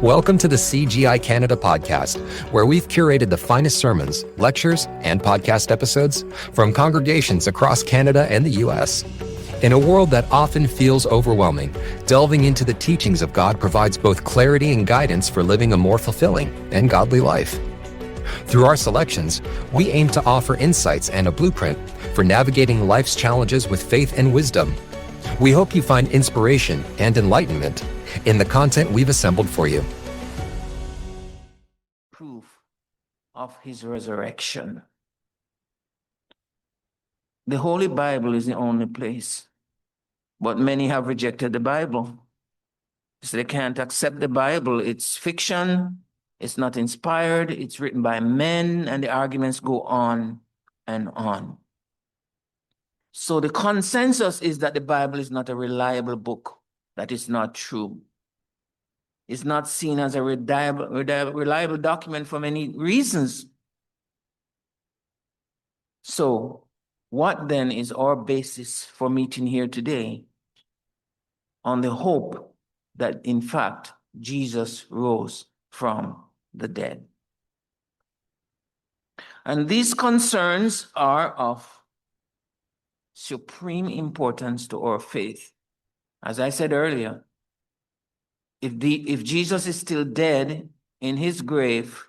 Welcome to the CGI Canada podcast, where we've curated the finest sermons, lectures, and podcast episodes from congregations across Canada and the U.S. In a world that often feels overwhelming, delving into the teachings of God provides both clarity and guidance for living a more fulfilling and godly life. Through our selections, we aim to offer insights and a blueprint for navigating life's challenges with faith and wisdom. We hope you find inspiration and enlightenment in the content we've assembled for you. Proof of his resurrection. The Holy Bible is the only place, but many have rejected the Bible. So they can't accept the Bible. It's fiction, it's not inspired, it's written by men, and the arguments go on and on. So the consensus is that the Bible is not a reliable book, that is not true. It's not seen as a reliable document for many reasons. So what then is our basis for meeting here today? On the hope that, in fact, Jesus rose from the dead. And these concerns are of supreme importance to our faith. As I said earlier, if Jesus is still dead in his grave,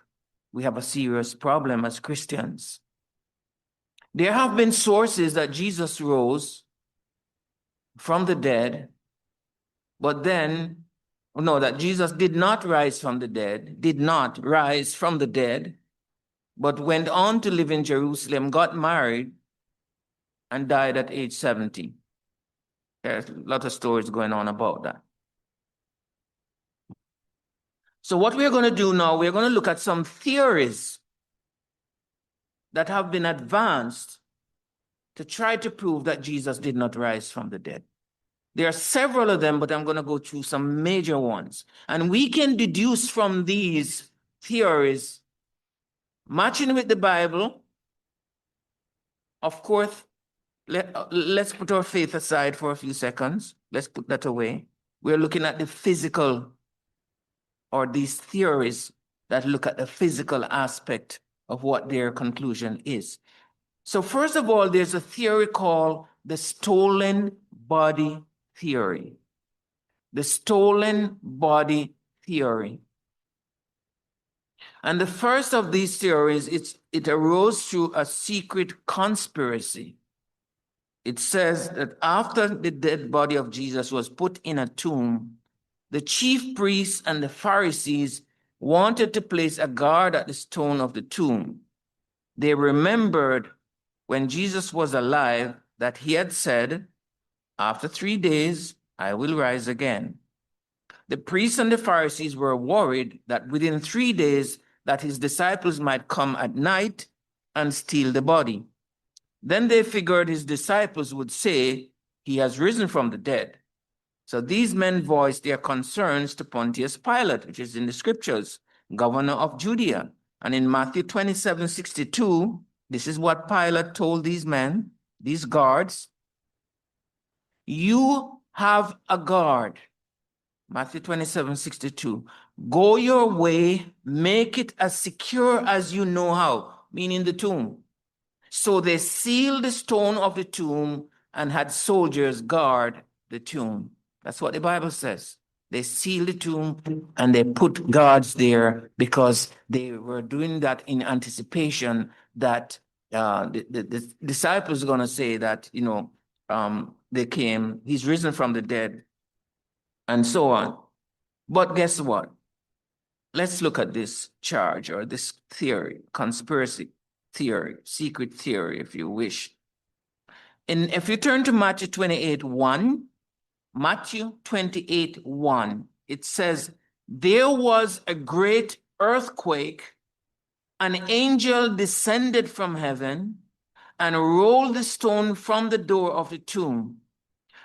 we have a serious problem as Christians. There have been sources that Jesus rose from the dead, but then, no, that Jesus did not rise from the dead, but went on to live in Jerusalem, got married, and died at age 70. There's a lot of stories going on about that. So what we're going to do now, we're going to look at some theories that have been advanced to try to prove that Jesus did not rise from the dead. There are several of them, but I'm going to go through some major ones. And we can deduce from these theories, matching with the Bible. Of course, let's put our faith aside for a few seconds. Let's put that away. We're looking at the physical, or these theories that look at the physical aspect of what their conclusion is. So first of all, there's a theory called the stolen body theory. The stolen body theory. And the first of these theories, it arose through a secret conspiracy. It says that after the dead body of Jesus was put in a tomb, the chief priests and the Pharisees wanted to place a guard at the stone of the tomb. They remembered when Jesus was alive that he had said, "After 3 days, I will rise again." The priests and the Pharisees were worried that within 3 days that his disciples might come at night and steal the body. Then they figured his disciples would say, "He has risen from the dead." So these men voiced their concerns to Pontius Pilate, which is in the scriptures, governor of Judea. And in Matthew 27:62, this is what Pilate told these men, these guards. "You have a guard." Matthew 27:62. "Go your way, make it as secure as you know how," meaning the tomb. So they sealed the stone of the tomb and had soldiers guard the tomb. That's what the Bible says. They sealed the tomb and they put guards there because they were doing that in anticipation that the disciples are going to say that, they came, he's risen from the dead, and so on. But guess what? Let's look at this charge or this theory, conspiracy theory, secret theory, if you wish. And if you turn to Matthew 28:1, Matthew 28:1, it says, "There was a great earthquake. An angel descended from heaven and rolled the stone from the door of the tomb.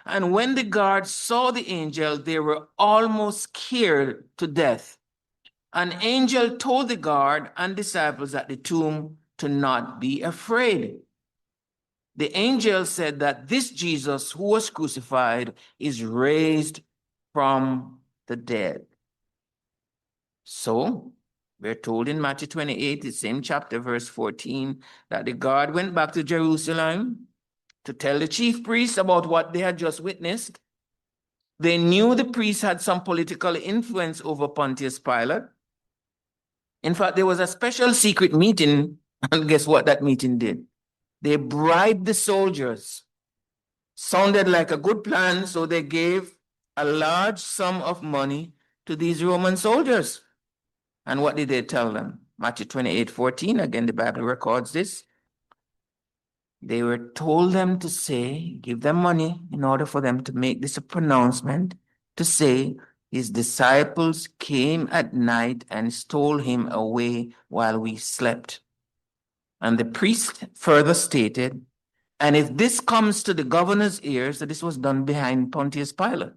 And when the guards saw the angel, they were almost scared to death. An angel told the guard and disciples at the tomb to not be afraid. The angel said that this Jesus who was crucified is raised from the dead." So we're told in Matthew 28, the same chapter, verse 14, that the guard went back to Jerusalem to tell the chief priests about what they had just witnessed. They knew the priests had some political influence over Pontius Pilate. In fact, there was a special secret meeting, and guess what that meeting did? They bribed the soldiers. Sounded like a good plan, so they gave a large sum of money to these Roman soldiers. And what did they tell them? Matthew 28:14, again, the Bible records this. They were told them to say, give them money in order for them to make this a pronouncement, to say, his disciples came at night and stole him away while we slept. And the priest further stated, and if this comes to the governor's ears, that this was done behind Pontius Pilate,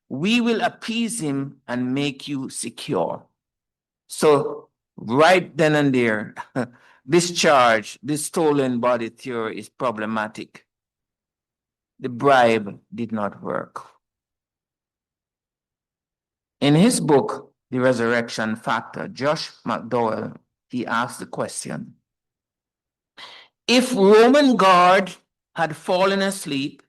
we will appease him and make you secure. So right then and there, this charge, this stolen body theory is problematic. The bribe did not work. In his book, The Resurrection Factor, Josh McDowell, he asked the question, if Roman guard had fallen asleep,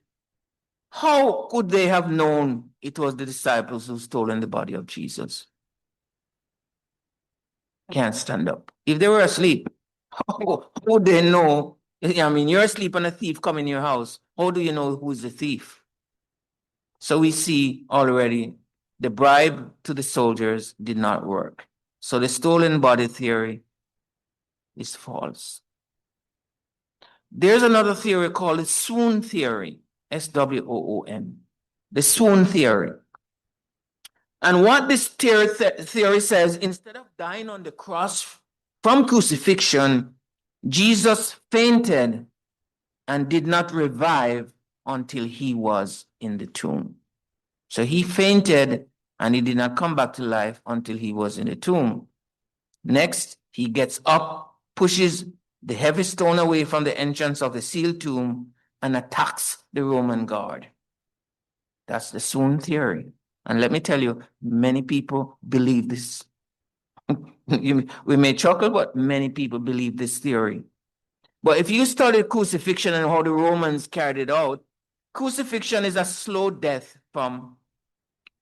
how could they have known it was the disciples who stolen the body of Jesus? Can't stand up. If they were asleep, how would they know? I mean, you're asleep and a thief come in your house. How do you know who's the thief? So we see already the bribe to the soldiers did not work. So the stolen body theory is false. There's another theory called the swoon theory, S-W-O-O-N, the swoon theory. And what this theory says, instead of dying on the cross from crucifixion, Jesus fainted and did not revive until he was in the tomb. So he fainted and he did not come back to life until he was in the tomb. Next, he gets up, pushes the heavy stone away from the entrance of the sealed tomb and attacks the Roman guard. That's the swoon theory. And let me tell you, many people believe this. We may chuckle, but many people believe this theory. But if you study crucifixion and how the Romans carried it out, crucifixion is a slow death from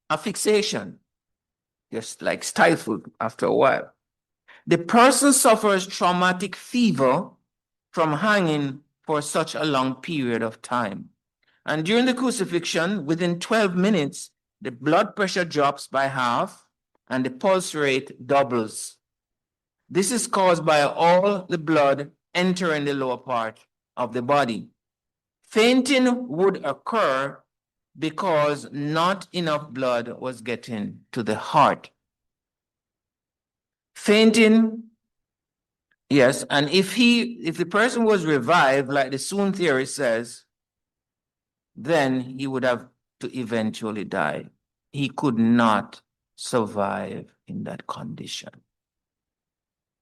asphyxiation, just like stifled after a while. The person suffers traumatic fever from hanging for such a long period of time. And during the crucifixion, within 12 minutes, the blood pressure drops by half and the pulse rate doubles. This is caused by all the blood entering the lower part of the body. Fainting would occur because not enough blood was getting to the heart. Fainting, yes, and if the person was revived, like the swoon theory says, then he would have to eventually die. He could not survive in that condition.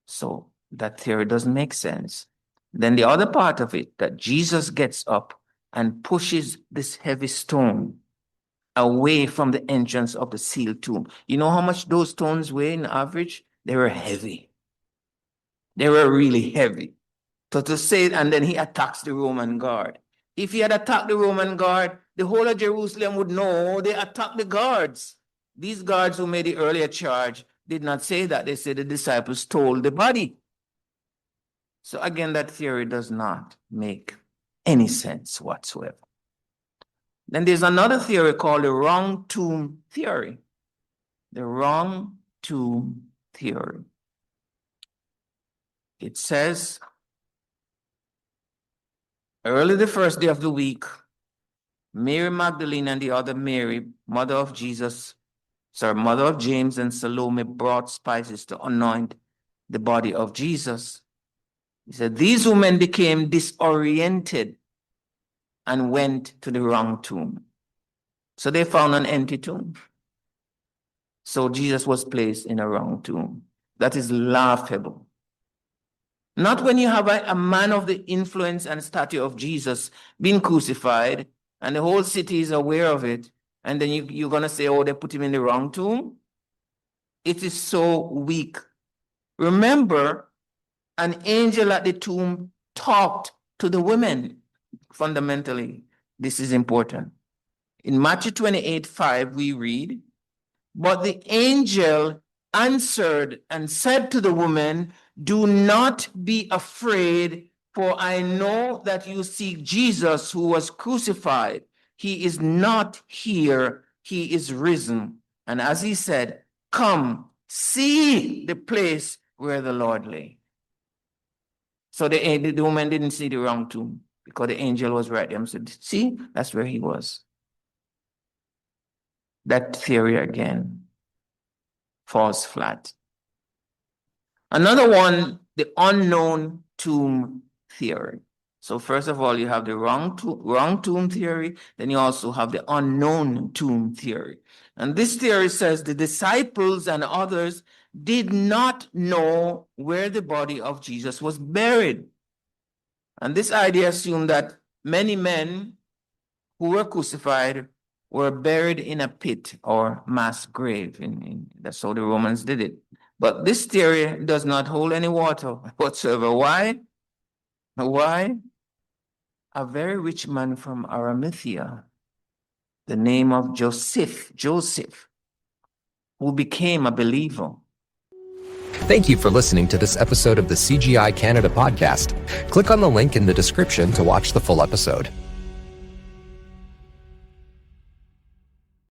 So that theory doesn't make sense. Then the other part of it, that Jesus gets up and pushes this heavy stone away from the entrance of the sealed tomb. You know how much those stones weigh in average? They were heavy. They were really heavy. So to say, and then he attacks the Roman guard. If he had attacked the Roman guard, the whole of Jerusalem would know they attacked the guards. These guards who made the earlier charge did not say that. They said the disciples stole the body. So again, that theory does not make any sense whatsoever. Then there's another theory called the wrong tomb theory. The wrong tomb theory. It says, early the first day of the week, Mary Magdalene and the other Mary, mother of James and Salome, brought spices to anoint the body of Jesus. He said, these women became disoriented and went to the wrong tomb. So they found an empty tomb. So Jesus was placed in a wrong tomb. That is laughable. Not when you have a man of the influence and stature of Jesus being crucified and the whole city is aware of it, and then you're going to say, oh, they put him in the wrong tomb? It is so weak. Remember, an angel at the tomb talked to the women. Fundamentally, this is important. In Matthew 28:5, we read, "But the angel answered and said to the woman, 'Do not be afraid, for I know that you seek Jesus who was crucified. He is not here, he is risen. And as he said, come, see the place where the Lord lay.'" So the woman didn't see the wrong tomb because the angel was right there and said, "See, that's where he was." That theory again falls flat. Another one, the unknown tomb theory. So first of all, you have the wrong tomb theory, then you also have the unknown tomb theory. And this theory says the disciples and others did not know where the body of Jesus was buried. And this idea assumed that many men who were crucified were buried in a pit or mass grave. That's how the Romans did it. But this theory does not hold any water whatsoever. Why? Why? A very rich man from Arimathea, the name of Joseph, who became a believer. Thank you for listening to this episode of the CGI Canada podcast. Click on the link in the description to watch the full episode.